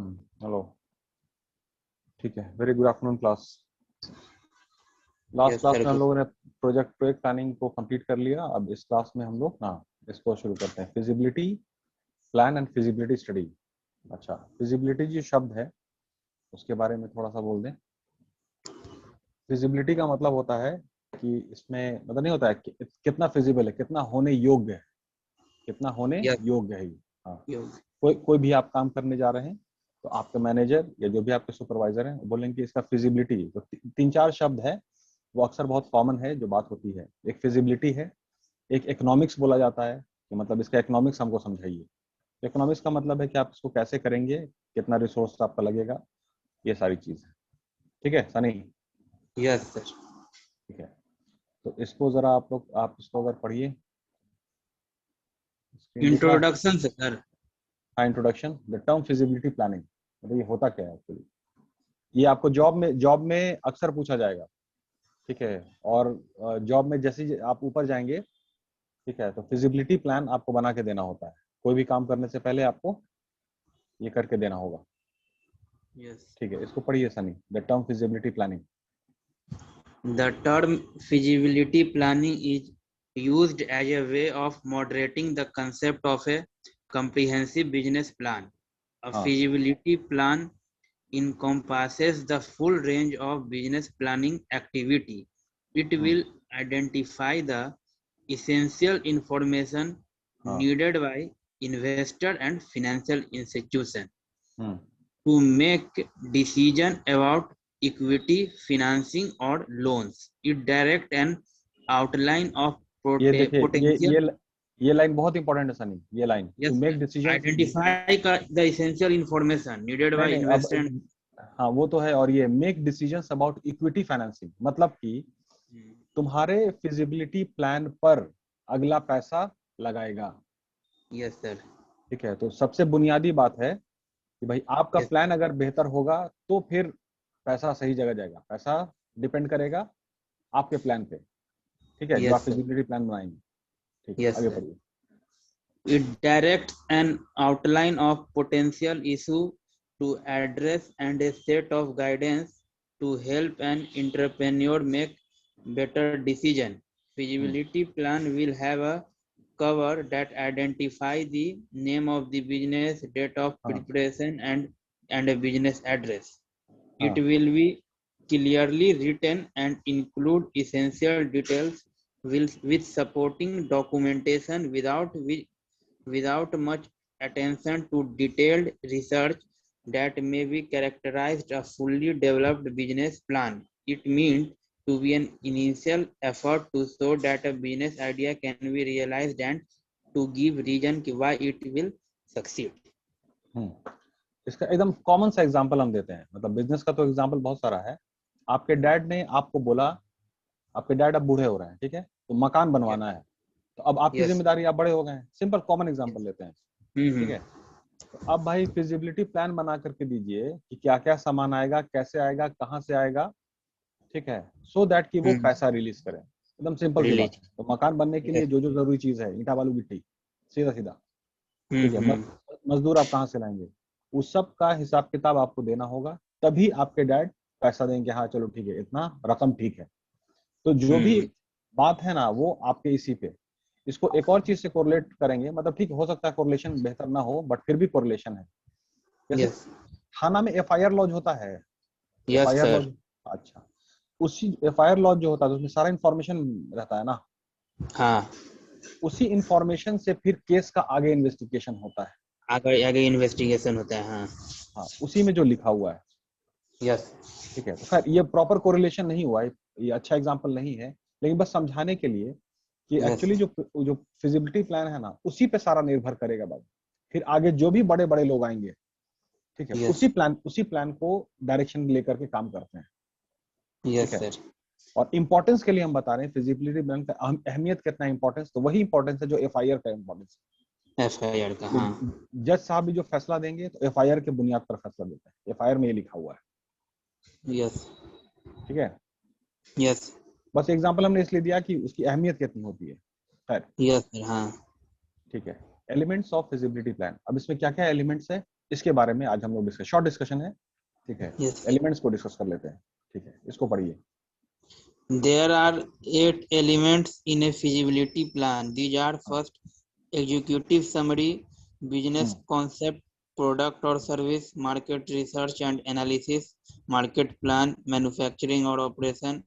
Hello, ठीक है। Very good afternoon class. Last class में हम लोगों ने प्रोजेक्ट प्लानिंग को कंप्लीट कर लिया। अब इस क्लास में हम लोग इसको शुरू करते हैं, feasibility plan and feasibility study. अच्छा, फिजिबिलिटी जो शब्द है उसके बारे में थोड़ा सा बोल दें। फिजिबिलिटी का मतलब होता है कि इसमें मतलब नहीं होता है कि कितना फिजिबल है, कितना होने योग्य है, कितना होने योग्य है। हाँ, कोई भी आप काम करने जा रहे हैं तो आपके मैनेजर या जो भी आपके सुपरवाइजर हैं बोलेंगे कि इसका फिजिबिलिटी। तो तीन चार शब्द है वो अक्सर बहुत कॉमन है जो बात होती है। एक फिजिबिलिटी है, एक इकोनॉमिक्स बोला जाता है कि मतलब इसका इकोनॉमिक्स हमको समझाइए। इकोनॉमिक्स का मतलब है कि आप इसको कैसे करेंगे, कितना रिसोर्स आपका लगेगा, ये सारी चीज है। ठीक है सनी? Yes sir. ठीक है, तो इसको जरा आप इसको अगर पढ़िए। इंट्रोडक्शन से सर। हाँ, introduction. The term feasibility planning मतलब ये होता क्या है एक्चुअली। ये आपको जॉब में अक्सर पूछा जाएगा। ठीक है, और जॉब में जैसे ही आप ऊपर जाएंगे, ठीक है, तो फिजिबिलिटी प्लान आपको बना के देना होता है। कोई भी काम करने से पहले आपको ये करके देना होगा। यस। ठीक है, इसको पढ़िए Sunny. The term feasibility planning. The term feasibility planning is used as a way of moderating the concept of a comprehensive business plan. A feasibility plan encompasses the full range of business planning activity. It will identify the essential information needed by investor and financial institution to make decision about equity financing or loans. It direct an outline of ये देखिए, potential. ये line बहुत important है Sunny. ये line to make decision, identify the essential information needed by investor. हाँ वो तो है। और ये make decisions about equity financing मतलब कि तुम्हारे फिजिबिलिटी प्लान पर अगला पैसा लगाएगा। Yes sir. ठीक है, तो सबसे बुनियादी बात है कि भाई आपका प्लान अगर बेहतर होगा तो फिर पैसा सही जगह जाएगा। पैसा डिपेंड करेगा आपके प्लान पे। ठीक है, जो आप फिजिबिलिटी प्लान बनाएंगे। ठीक है, आगे पढ़िए। It directs an outline of potential issue to address and a set of guidance to help an entrepreneur make better decision. Feasibility plan will have a cover that identify the name of the business, date of preparation, and a business address. It will be clearly written and include essential details with supporting documentation without much attention to detailed research that may be characterized a fully developed business plan. It means to be an initial effort to show that a business idea can be realized and to give reason why it will succeed. इसका एकदम common सा example हम देते हैं। मतलब business का तो example बहुत सारा है। आपके डैड ने आपको बोला, आपके डैड अब बूढ़े हो रहे हैं, ठीक है, तो मकान बनवाना है। तो अब आपकी जिम्मेदारी, आप बड़े हो गए हैं। सिंपल कॉमन एग्जांपल लेते हैं, ठीक है। तो अब भाई फिजिबिलिटी प्लान बना करके दीजिए कि क्या क्या सामान आएगा, कैसे आएगा, कहाँ से आएगा, ठीक है, सो दैट कि वो पैसा रिलीज करें। एकदम सिंपल सी बात है। तो मकान बनने के लिए जो जो जरूरी चीज है, ईंटा बालू गिट्टी, सीधा सीधा, ठीक है, मजदूर आप कहाँ से लाएंगे, उस सब का हिसाब किताब आपको देना होगा। तभी आपके डैड पैसा देंगे। हाँ चलो ठीक है, इतना रकम ठीक है। तो जो भी बात है ना वो आपके इसी पे। इसको एक और चीज से कोरिलेट करेंगे। मतलब ठीक हो सकता है कोरिलेशन बेहतर ना हो, बट फिर भी कोरिलेशन है। जैसे थाना में एफआईआर लॉज होता है। एफआईआर लॉज, अच्छा, उसी एफआईआर लॉज जो होता है उसमें सारा इंफॉर्मेशन रहता है ना। हाँ, उसी इंफॉर्मेशन से फिर केस का आगे इन्वेस्टिगेशन होता है। आगे इन्वेस्टिगेशन होता है। हाँ, उसी में जो लिखा हुआ है। यस, ठीक है, तो खैर ये प्रॉपर कोरिलेशन नहीं हुआ है, ये अच्छा एग्जांपल नहीं है, लेकिन बस समझाने के लिए कि एक्चुअली जो फिजिबिलिटी प्लान है ना उसी पे सारा निर्भर करेगा बाबू। फिर आगे जो भी बड़े बड़े लोग आएंगे, ठीक है, उसी प्लान को डायरेक्शन लेकर के काम करते हैं। Yes sir. और इम्पोर्टेंस के लिए हम बता रहे हैं फिजिबिलिटी प्लान का अहमियत कितना इम्पोर्टेंस। तो वही इम्पोर्टेंस है जो एफआईआर का इम्पोर्टेंस है। एफआईआर का, हाँ। जज साहब भी जो फैसला देंगे तो एफआईआर के बुनियाद पर फैसला देते हैं। एफआईआर में ये लिखा हुआ है। यस, ठीक है। यस, बस एग्जांपल हमने इसलिए दिया कि उसकी अहमियत कितनी होती है। खैर, यस, हाँ। ठीक है। Elements of feasibility plan. अब इसमें क्या क्या एलिमेंट्स है इसके बारे में आज हम लोग डिस्कस, शॉर्ट डिस्कशन है, ठीक है। Yes. एलिमेंट्स को डिस्कस कर लेते हैं, ठीक है। इसको पढ़िए। There are 8 elements in a feasibility plan. These are first, executive summary, business concept, product or service, market research and analysis, market plan, manufacturing or operation,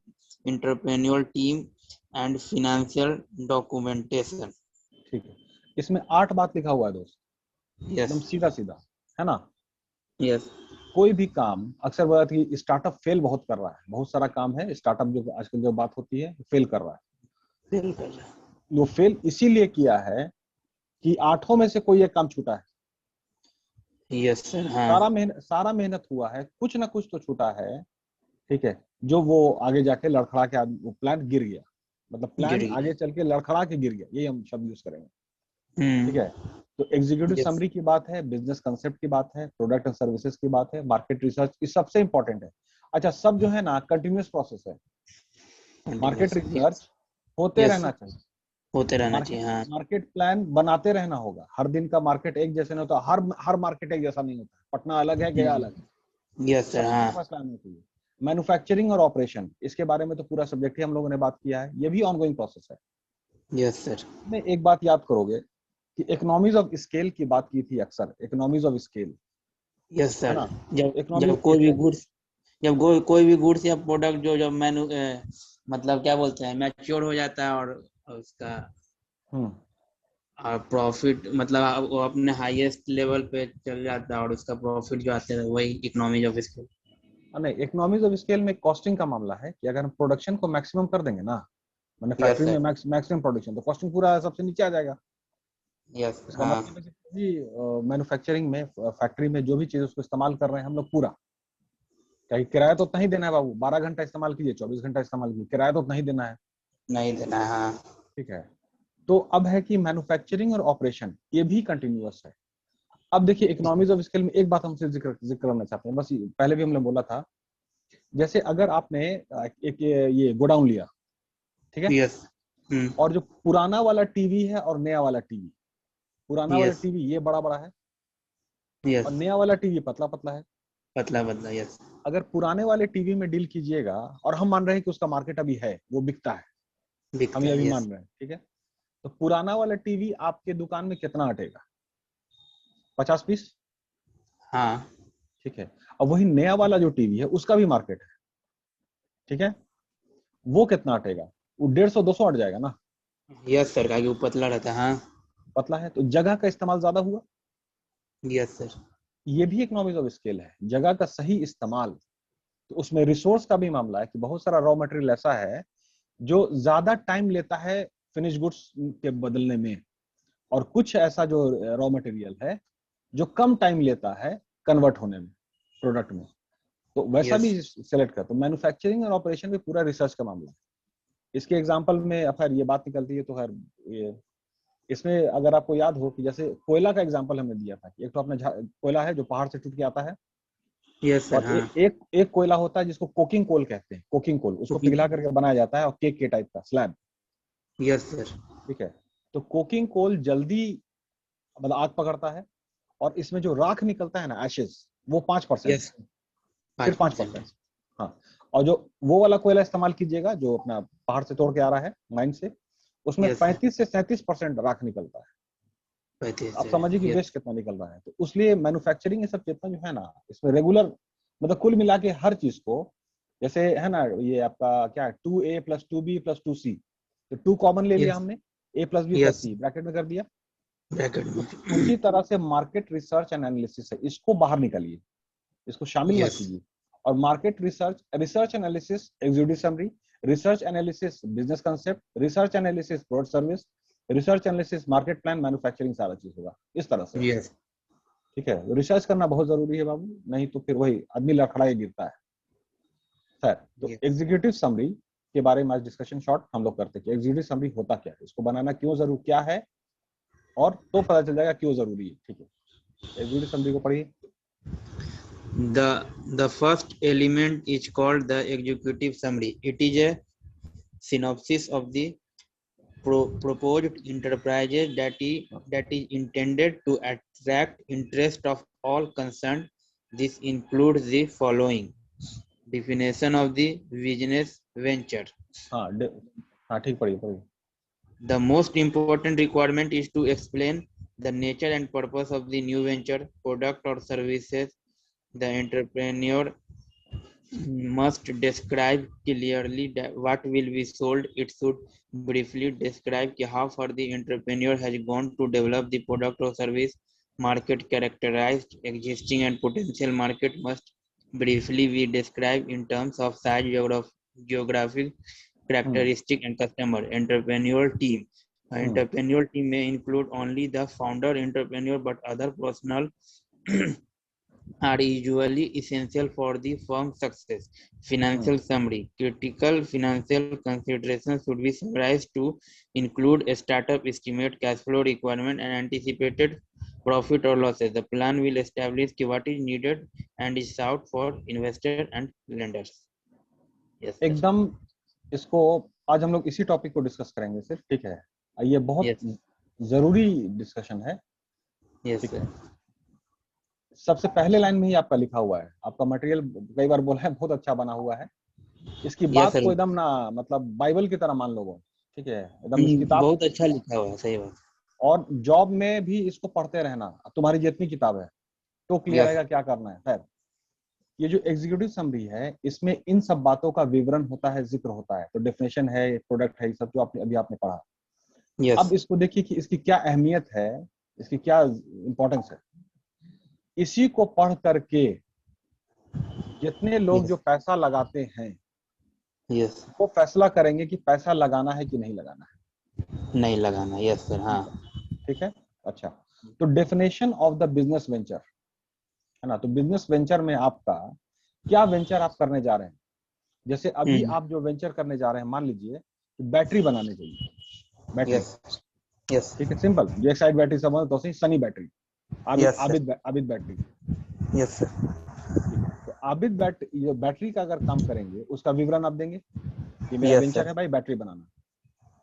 entrepreneurial team and financial documentation. ठीक है, इसमें 8 बात लिखा हुआ है दोस्त, एकदम Yes. सीधा सीधा, है ना। Yes. कोई भी काम, अक्सर बात की स्टार्टअप फेल बहुत कर रहा है, बहुत सारा काम है स्टार्टअप जो आजकल जो बात होती है फेल कर रहा है। Fail कर रहा है। वो फेल इसीलिए किया है कि 8 में से कोई एक काम छूटा है। Yes sir. हाँ। सारा मेहनत हुआ है, कुछ ना कुछ तो छूटा है, ठीक है, जो वो आगे जाके लड़खड़ा के वो प्लान गिर गया, मतलब प्लान आगे चल के लड़खड़ा के गिर गया, ये हम शब्द यूज करेंगे, ठीक है। तो एग्जीक्यूटिव Yes. समरी की बात है, बिजनेस कंसेप्ट की बात है, प्रोडक्ट एंड सर्विसेज की बात है, मार्केट रिसर्च की सबसे इंपॉर्टेंट है। अच्छा, सब जो है ना कंटिन्यूअस प्रोसेस है, मार्केट रिसर्च होते रहना चाहिए, होते रहना चाहिए। हाँ। मार्केट प्लान बनाते रहना होगा। हर दिन का मार्केट एक जैसे नहीं होता, हर मार्केट एक जैसा नहीं होता, पटना अलग है, गया अलग है। Yes sir. सबके हाँ। पास प्लान होती है। मैन्युफैक्चरिंग और ऑपरेशन, इसके बारे में तो पूरा सब्जेक्ट ही हम लोगों ने बात किया है, ये भी ऑनगोइंग प्रोसेस है। Yes sir. में एक बात याद करोगे कि इकोनॉमीज ऑफ स्केल की बात की थी अक्सर, इकोनॉमीज ऑफ स्केल, यस है सर। ना। जब इकोनॉमी जब कोई भी गुड्स जब कोई भी गुड्स या प्रोडक्ट जो जब मतलब क्या बोलते हैं, मैच्योर हो जाता है और उसका प्रॉफिट मतलब वो अपने हाईएस्ट लेवल पे चल जाता है और उसका प्रॉफिट जो आता है वही इकोनॉमीज ऑफ स्केल। नहीं, इकोनॉमीज ऑफ स्केल में कॉस्टिंग का मामला है कि अगर हम प्रोडक्शन को मैक्सिमम कर देंगे ना, मैंने यस फैक्ट्री में सर। मैक्सिमम प्रोडक्शन, तो कॉस्टिंग पूरा सबसे नीचे आ जाएगा। यस। इसका हाँ। मतलब है कि मैन्युफैक्चरिंग में, फैक्ट्री में जो भी चीज उसको इस्तेमाल कर रहे हैं हम लोग पूरा, क्या किराया तो उतना ही देना है बाबू, 12 घंटा इस्तेमाल कीजिए, 24 घंटा इस्तेमाल कीजिए, किराया तो उतना ही देना है, नहीं देना है। हाँ। ठीक है। तो अब है कि मैन्युफैक्चरिंग और ऑपरेशन ये भी कंटिन्यूअस है। अब देखिए इकोनॉमीज ऑफ स्केल में एक बात हमसे जिक्र करना चाहते हैं, बस पहले भी हमने बोला था, जैसे अगर आपने एक ये गोडाउन लिया, ठीक है, यस। और जो पुराना वाला टीवी है और नया वाला टीवी, पुराना वाला यस। टीवी ये बड़ा बड़ा है और यस। नया वाला टीवी पतला पतला है। पतला पतला। यस। अगर पुराने वाले टीवी में डील कीजिएगा, और हम मान रहे हैं कि उसका मार्केट अभी है, वो बिकता है, हम बिकता ये है। अभी यस। मान रहे हैं, ठीक है, तो पुराना वाला टीवी आपके दुकान में कितना अटेगा, 50 पीस, हाँ। ठीक है। अब वही नया वाला जो टीवी है उसका भी मार्केट है, ठीक है, वो कितना अटेगा, वो 150-200 अट जाएगा ना, यस सर, का वो पतला रहता है। हाँ। पतला है, तो जगह का इस्तेमाल ज्यादा हुआ। Yes sir. ये भी इकोनॉमिक्स ऑफ स्केल है, जगह का सही इस्तेमाल। तो उसमें रिसोर्स का भी मामला है कि बहुत सारा रॉ मटेरियल ऐसा है जो ज्यादा टाइम लेता है फिनिश गुड्स के बदलने में, और कुछ ऐसा जो रॉ मटेरियल है जो कम टाइम लेता है कन्वर्ट होने में प्रोडक्ट में, तो वैसा यस। भी सिलेक्ट कर। तो मैन्युफैक्चरिंग और ऑपरेशन में पूरा रिसर्च का मामला है। इसके एग्जांपल में खैर ये बात निकलती है, तो खैर ये इसमें अगर आपको याद हो कि जैसे कोयला का एग्जांपल हमने दिया था कि एक तो अपने कोयला है जो पहाड़ से टूट के आता है, यस सर। और हाँ। एक कोयला होता है जिसको कोकिंग कोल कहते हैं, कोकिंग कोल, उसको पिघला करके बनाया जाता है और केक के टाइप का स्लैब, यस सर। ठीक है। तो कोकिंग कोल जल्दी मतलब आग पकड़ता है, और इसमें जो राख निकलता है ना, एशेज, वो 5% यस। है, सिर्फ 5%। 5%। हाँ, और जो वो वाला कोयला इस्तेमाल कीजिएगा जो अपना पहाड़ से तोड़ के आ रहा है माइन से, उसमें यस सर। 35 से 37% राख निकलता है। 35 आप से। समझिए कि यस। वेस्ट कितना निकल रहा है। तो उसलिए मैन्युफैक्चरिंग ये सब जितना जो है ना, इसमें रेगुलर मतलब कुल मिला के हर चीज को, जैसे है ना ये आपका क्या है, 2A + 2B + 2C, तो 2 कॉमन ले लिया यस। हमने, A + B + yes. C bracket में कर दिया। ब्रैकेट तो में। उसी तरह से मार्केट रिसर्च एंड एनालिसिस है, इसको बाहर निकालिए, इसको शामिल मत यस। कीजिए। और market research analysis executive summary, research analysis business concept, research analysis product service, research analysis market plan, manufacturing, सारा चीज होगा इस तरह से, यस। ठीक है। रिसर्च करना बहुत जरूरी है बाबू, नहीं तो फिर वही आदमी लड़खड़ाए गिरता है। खैर, तो यस। एग्जीक्यूटिव समरी के बारे में आज डिस्कशन शॉर्ट हम लोग करते हैं कि एग्जीक्यूटिव समरी होता क्या है, इसको बनाना क्यों जरूर क्या है, और तो पता चल जाएगा क्यों जरूरी है, ठीक है। एग्जीक्यूटिव समरी को पढ़िए। The first element is called the executive summary. It is a synopsis of the proposed enterprise that is intended to attract interest of all concerned. This includes the following: definition of the business venture. हाँ हाँ ठीक, पढ़िए. The most important requirement is to explain the nature and purpose of the new venture, product or services. The entrepreneur must describe clearly what will be sold. It should briefly describe how far the entrepreneur has gone to develop the product or service. Market characterized existing and potential market must briefly be described in terms of size, geographic characteristic, and customer. Entrepreneurial team. An entrepreneurial team may include only the founder entrepreneur, but other personnel are usually essential for the firm's success. Financial summary. Critical financial considerations should be summarized to include a startup estimate, cash flow requirement, and anticipated profit or losses. The plan will establish what is needed and is sought for investor and lenders. Yes, sir. एकदम इसको आज हम लोग इसी topic को discuss करेंगे सिर्फ, ठीक है. ये बहुत जरूरी डिस्कशन है. Yes, sir. सबसे पहले लाइन में ही आपका लिखा हुआ है. आपका मटेरियल कई बार बोला है बहुत अच्छा बना हुआ है. इसकी बात को एकदम ना मतलब बाइबल की तरह मान लो, ठीक है. एकदम इस किताब बहुत अच्छा लिखा हुआ है. सही बात. और जॉब में भी इसको पढ़ते रहना. तुम्हारी जितनी किताब है तो क्लियर रहेगा क्या करना है. खैर, ये जो एग्जीक्यूटिव समरी है इसमें इन सब बातों का विवरण होता है, जिक्र होता है. तो डेफिनेशन है, प्रोडक्ट है, सब जो आपने पढ़ा. अब इसको देखिए कि इसकी क्या अहमियत है, इसकी क्या इंपॉर्टेंस है. इसी को पढ़ करके जितने लोग जो पैसा लगाते हैं वो फैसला करेंगे कि पैसा लगाना है कि नहीं लगाना है. नहीं लगाना. Yes sir. हाँ, ठीक है. अच्छा, तो definition of the business venture है ना. तो बिजनेस वेंचर में आपका क्या वेंचर आप करने जा रहे हैं. जैसे अभी आप जो वेंचर करने जा रहे हैं, मान लीजिए कि बैटरी बनाने चाहिए. बैटरी. यस. ठीक है, सिंपल. जो एक साइड बैटरी समझ तो Sunny battery, Abid battery. Yes sir. तो आबिद बैटरी का अगर काम करेंगे उसका विवरण आप देंगे कि मेरा वेंचर है भाई बैटरी बनाना.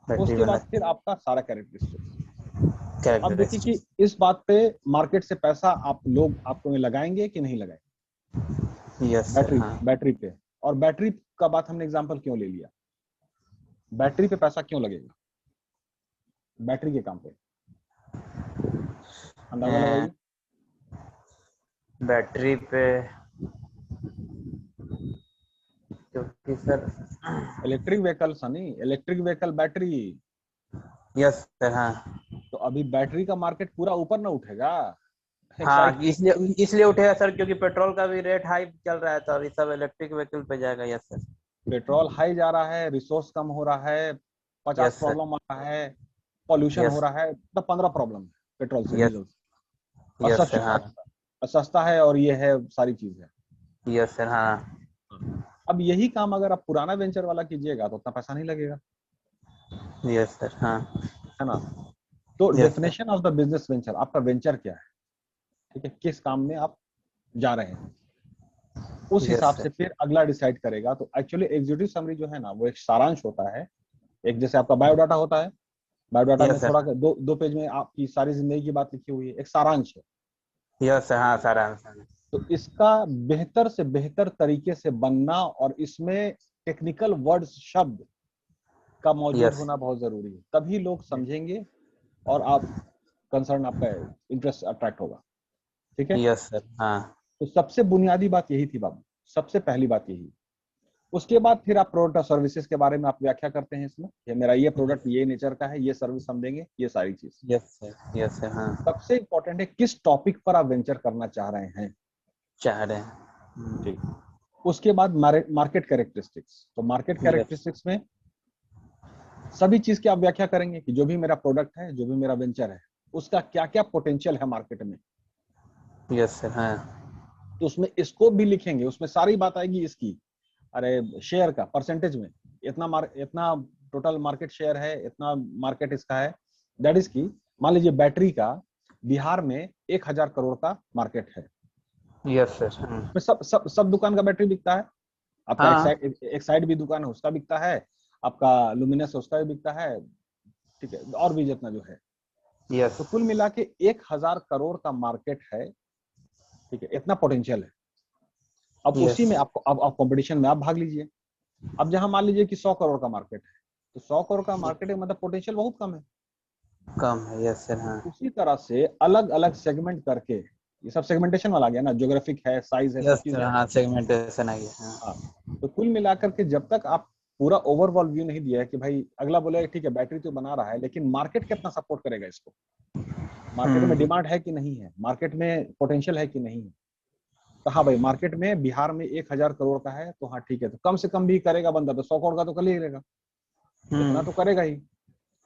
उसके बाद फिर आपका सारा कैरेक्टरिस्टिक्स. अब देखिए कि इस बात पे मार्केट से पैसा आपको लगाएंगे कि नहीं लगाएंगे. यस. बैटरी पे. और बैटरी का बात हमने एग्जांपल क्यों ले लिया. बैटरी पे पैसा क्यों लगेगा, बैटरी के काम पे अंदाजा लगाइए. बैटरी पे क्योंकि sir electric vehicle Sunny, electric vehicle battery. Yes sir. हाँ, तो अभी बैटरी का मार्केट पूरा ऊपर ना उठेगा. हाँ, इसलिए उठेगा सर क्योंकि पेट्रोल का भी रेट हाई चल रहा है, तो अभी सब इलेक्ट्रिक व्हीकल पे जाएगा. Yes sir. पेट्रोल हाई जा रहा है, रिसोर्स कम हो रहा है, 50 प्रॉब्लम आ रहा है, पॉल्यूशन हो रहा है, तो 15 प्रॉब्लम है पेट्रोल से, डीजल से. और सस्ता है और ये है सारी चीज है. Yes sir. हाँ. अब यही काम अगर आप पुराना वेंचर वाला कीजिएगा तो उतना पैसा नहीं लगेगा. Yes sir. हाँ, है ना. तो definition of the business venture, आपका वेंचर क्या है, ठीक है, किस काम में आप जा रहे हैं, उस हिसाब से फिर अगला डिसाइड करेगा. तो एक्चुअली एग्जीक्यूटिव समरी जो है ना वो एक सारांश होता है. एक जैसे आपका बायोडाटा होता है, बायोडाटा में थोड़ा दो पेज में आपकी सारी जिंदगी की बात लिखी हुई है, एक सारांश है. यस. हाँ, सारांश. तो इसका बेहतर से बेहतर तरीके से बनना और इसमें टेक्निकल वर्ड्स, शब्द का मौजूद होना बहुत जरूरी है. तभी लोग समझेंगे और आप कंसर्न, आपका इंटरेस्ट अट्रैक्ट होगा. ठीक है. Yes sir. हाँ. तो सबसे बुनियादी बात यही थी बाबू, सबसे पहली बात यही. उसके बाद फिर आप प्रोडक्ट और सर्विसेज के बारे में आप व्याख्या करते हैं इसमें, ये मेरा ये प्रोडक्ट ये नेचर का है, ये सर्विस हम देंगे, ये सारी चीज. Yes sir. Yes sir. हाँ. सबसे इंपॉर्टेंट है किस टॉपिक पर आप वेंचर करना चाह रहे हैं. ठीक. उसके बाद मार्केट कैरेक्टरिस्टिक्स. तो मार्केट कैरेक्टरिस्टिक्स में सभी चीज की आप व्याख्या करेंगे कि जो भी मेरा प्रोडक्ट है, जो भी मेरा वेंचर है, उसका क्या क्या पोटेंशियल है मार्केट में. Yes sir. हाँ. तो उसमें स्कोप भी लिखेंगे, उसमें सारी बात आएगी इसकी. अरे शेयर का परसेंटेज में इतना टोटल मार्केट शेयर है, इतना मार्केट इसका है. दैट इज की मान लीजिए बैटरी का बिहार में 1000 करोड़ का मार्केट है. Yes sir. सब दुकान का बैटरी बिकता है. आपका एक साइड भी दुकान है उसका बिकता है, आपका लुमिनस उसका भी बिकता है. ठीक है, और भी जितना जो है. यस. तो कुल मिला के 1000 करोड़ का मार्केट है ठीक है, इतना पोटेंशियल है। अब Yes. उसी में आपको अब आप कंपटीशन में आप भाग लीजिए। अब जहां मान लीजिए कि 100 करोड़ का मार्केट है, तो 100 करोड़ का मार्केट है, मतलब पोटेंशियल बहुत कम है। कम है। Yes sir. हाँ। उसी तरह से अलग अलग सेगमेंट करके, ये सब सेगमेंटेशन वाला आ गया ना, ज्योग्राफिक है, साइज है, सब यस सर। चीजें हैं। हाँ, सेगमेंटेशन आ गया। हाँ। हाँ, तो कुल मिलाकर के जब तक आप पूरा ओवरऑल व्यू नहीं दिया है कि भाई अगला बोलेगा ठीक है बैटरी तो बना रहा है, लेकिन मार्केट कितना सपोर्ट करेगा इसको, मार्केट में डिमांड है कि नहीं है, मार्केट में पोटेंशियल है कि नहीं है। तो हाँ भाई, मार्केट में बिहार में 1,000 करोड़ का है, तो हाँ ठीक है, तो कम से कम भी करेगा बंदा, तो 100 करोड़ का तो कर ही लेगा, इतना तो करेगा ही।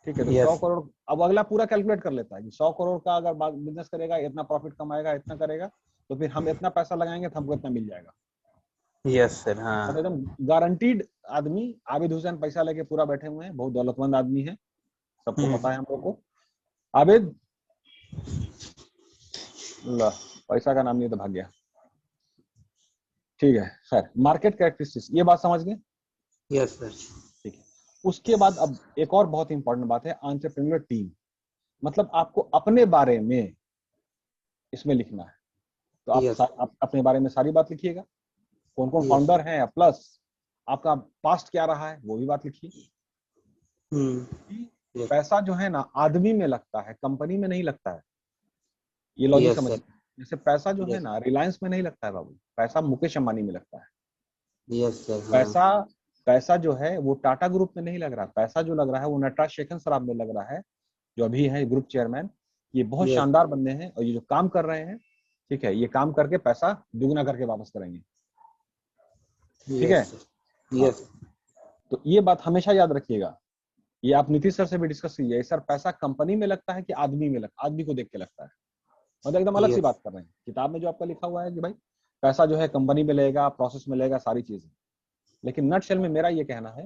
ठीक है, तो 100 करोड़, अब अगला पूरा कैलकुलेट कर लेता है कि 100 करोड़ का अगर बिजनेस करेगा, इतना प्रॉफिट कमाएगा, इतना करेगा, तो फिर हम इतना पैसा लगाएंगे तो हमको इतना मिल जाएगा। Yes sir. हाँ। मतलब एकदम गारंटीड आदमी। आबिद हुसैन पैसा लेके पूरा बैठे हुए हैं, बहुत दौलतमंद आदमी है, सबको पता है हम लोग को। आबिद, ला, पैसा का नाम नहीं तो भाग गया। ठीक है, खैर, मार्केट कैरेक्टरिस्टिक्स, ये बात समझ गए। Yes sir. ठीक है, उसके बाद अब एक और बहुत इंपॉर्टेंट बात है, एंटरप्रेन्योर टीम। मतलब आपको अपने बारे में इसमें लिखना है, तो यस। आप अपने बारे में सारी बात लिखिएगा, कौन कौन यस। फाउंडर हैं, प्लस आपका पास्ट क्या रहा है वो भी बात लिखिए। कि पैसा जो है ना आदमी में लगता है, कंपनी में नहीं लगता है, ये लॉजिक यस समझिए। सर। जैसे पैसा जो है यस। ना रिलायंस में नहीं लगता है बाबू, पैसा मुकेश अंबानी में लगता है। Yes sir. हाँ। पैसा पैसा जो है वो टाटा ग्रुप में नहीं लग रहा, पैसा जो लग रहा है वो नटराज शेखर सराफ में लग रहा है, जो अभी है ग्रुप चेयरमैन। ये बहुत यस। शानदार बंदे हैं, और ये जो काम कर रहे हैं, ठीक है, ये काम करके पैसा दुगना करके वापस करेंगे। ठीक है। Yes sir. हाँ, यस। तो ये बात हमेशा याद रखिएगा। ये आप नीतीश सर से भी डिस्कस कीजिए, सर पैसा कंपनी में लगता है कि आदमी में लगता, आदमी को देख के लगता है। मतलब एकदम अलग सी यस। बात कर रहे हैं, किताब में जो आपका लिखा हुआ है कि भाई पैसा जो है कंपनी में लगेगा, प्रोसेस में लगेगा, सारी चीजें। लेकिन नटशेल में मेरा ये कहना है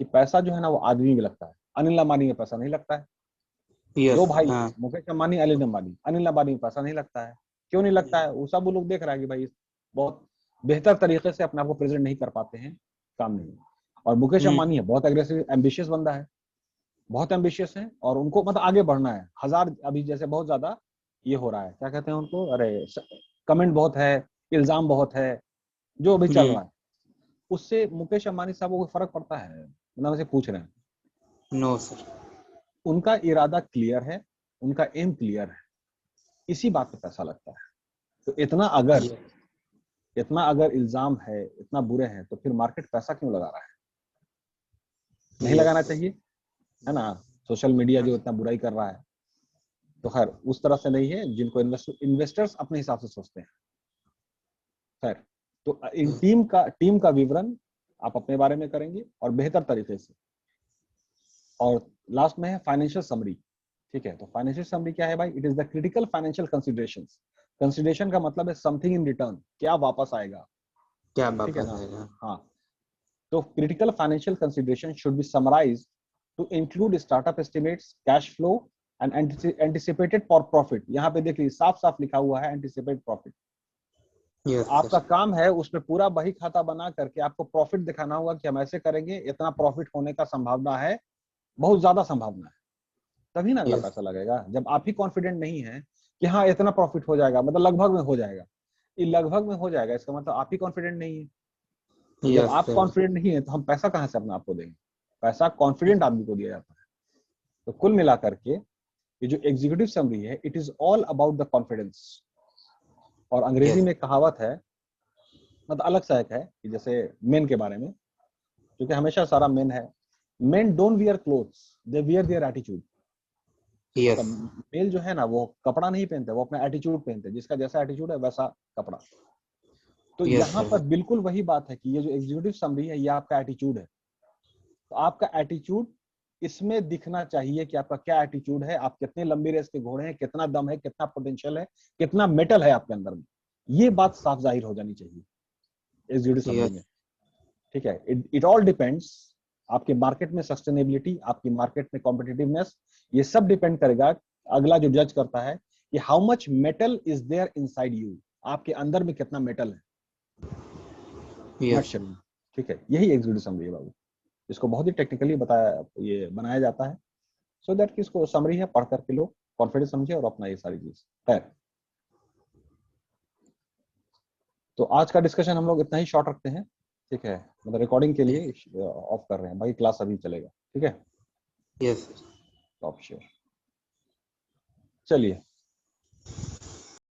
कि पैसा जो है ना वो आदमी में लगता है। अनिल अंबानी में पैसा नहीं लगता है। यस। दो भाई हाँ। हैं, मुकेश अंबानी, अनिल अंबानी में पैसा नहीं लगता है। क्यों नहीं लगता है? वो सब लोग देख रहा है कि भाई बहुत बेहतर तरीके से अपने आप को प्रेजेंट नहीं कर पाते हैं, काम नहीं। और मुकेश अंबानी है, बहुत एग्रेसिव एम्बिशियस बंदा है, बहुत एम्बिशियस है, और उनको मतलब आगे बढ़ना है। हजार अभी जैसे बहुत ज्यादा ये हो रहा है, क्या कहते हैं उनको, अरे कमेंट बहुत है, इल्जाम बहुत है, जो अभी चल रहा है, उससे मुकेश अंबानी साहब को फर्क पड़ता है? मतलब से पूछ रहे हैं। No sir. उनका इरादा क्लियर है, उनका एम क्लियर है, इसी बात पे पैसा लगता है। तो इतना अगर इल्जाम है, इतना बुरे हैं, तो फिर मार्केट पैसा क्यों लगा रहा है? नहीं यस। लगाना चाहिए, है ना। सोशल मीडिया जो इतना बुराई कर रहा है, तो खैर उस तरह से नहीं है, जिनको इन्वेस्टर्स अपने हिसाब से सोचते हैं। खैर, तो इन टीम का विवरण आप अपने बारे में करेंगे और बेहतर तरीके से। और लास्ट में है फाइनेंशियल समरी। ठीक है, तो फाइनेंशियल समरी क्या है भाई? It is the critical financial considerations. Consideration का मतलब है समथिंग इन रिटर्न, क्या वापस आएगा। क्या ठीक है वापस ना। आएगा? हाँ, तो critical financial consideration should be summarized to include startup estimates, cash flow and anticipated for profit. यहाँ पे देखिए साफ साफ लिखा हुआ है एंटिसिपेटेड प्रॉफिट। यस आपका सर। काम है उसमें पूरा बही खाता बना करके आपको प्रॉफिट दिखाना होगा कि हम ऐसे करेंगे, इतना प्रॉफिट होने का संभावना है, बहुत ज्यादा संभावना है, तभी ना अगला यस। पैसा लगेगा। जब आप ही कॉन्फिडेंट नहीं है कि हाँ इतना प्रॉफिट हो जाएगा, मतलब लगभग में हो जाएगा, ये लगभग में हो जाएगा इसका मतलब आप ही कॉन्फिडेंट नहीं है। तो जब यस आप सर। कॉन्फिडेंट नहीं है तो हम पैसा कहां से अपने आप को देंगे? पैसा कॉन्फिडेंट आदमी को दिया जाता है। तो कुल मिलाकर के ये जो एग्जीक्यूटिव समरी है, it is all about the confidence. और अंग्रेजी यस। में कहावत है, मतलब अलग सा एक है, कि जैसे मेन के बारे में, क्योंकि हमेशा सारा मेन है, main don't wear clothes, they wear their attitude. Yes. मतलब मेल जो है ना वो कपड़ा नहीं पहनते, वो अपना एटीट्यूड पहनते, जिसका जैसा एटीट्यूड है वैसा कपड़ा। तो यस यहाँ सर। पर बिल्कुल वही बात है कि ये जो एग्जीक्यूटिव समरी है ये आपका एटीट्यूड है। तो आपका एटीट्यूड इसमें दिखना चाहिए कि आपका क्या एटीट्यूड है, आप कितने लंबी रेस के घोड़े हैं, कितना दम है, कितना पोटेंशियल है, कितना मेटल है आपके अंदर में। ये बात साफ जाहिर हो जानी चाहिए एग्जीक्यूटिव समरी में। यस। ठीक है, इट ऑल डिपेंड्स, आपके मार्केट में सस्टेनेबिलिटी, आपकी मार्केट में कॉम्पिटिटिवनेस, ये सब डिपेंड करेगा। अगला जो जज करता है कि how much metal is there inside you, आपके अंदर में कितना मेटल है। यस। नटशेल में, ठीक है, यही एग्जीक्यूटिव समरी है बाबू। इसको बहुत ही टेक्निकली बताया, ये बनाया जाता है, सो दैट कि इसको समरी है, पढ़ करके लोग कॉन्फिडेंस समझे और अपना ये सारी चीज। खैर, तो आज का डिस्कशन हम लोग इतना ही शॉर्ट रखते हैं, ठीक है, मतलब रिकॉर्डिंग के लिए ऑफ कर रहे हैं, बाकी क्लास अभी चलेगा, ठीक है। यस। टॉप शेयर, चलिए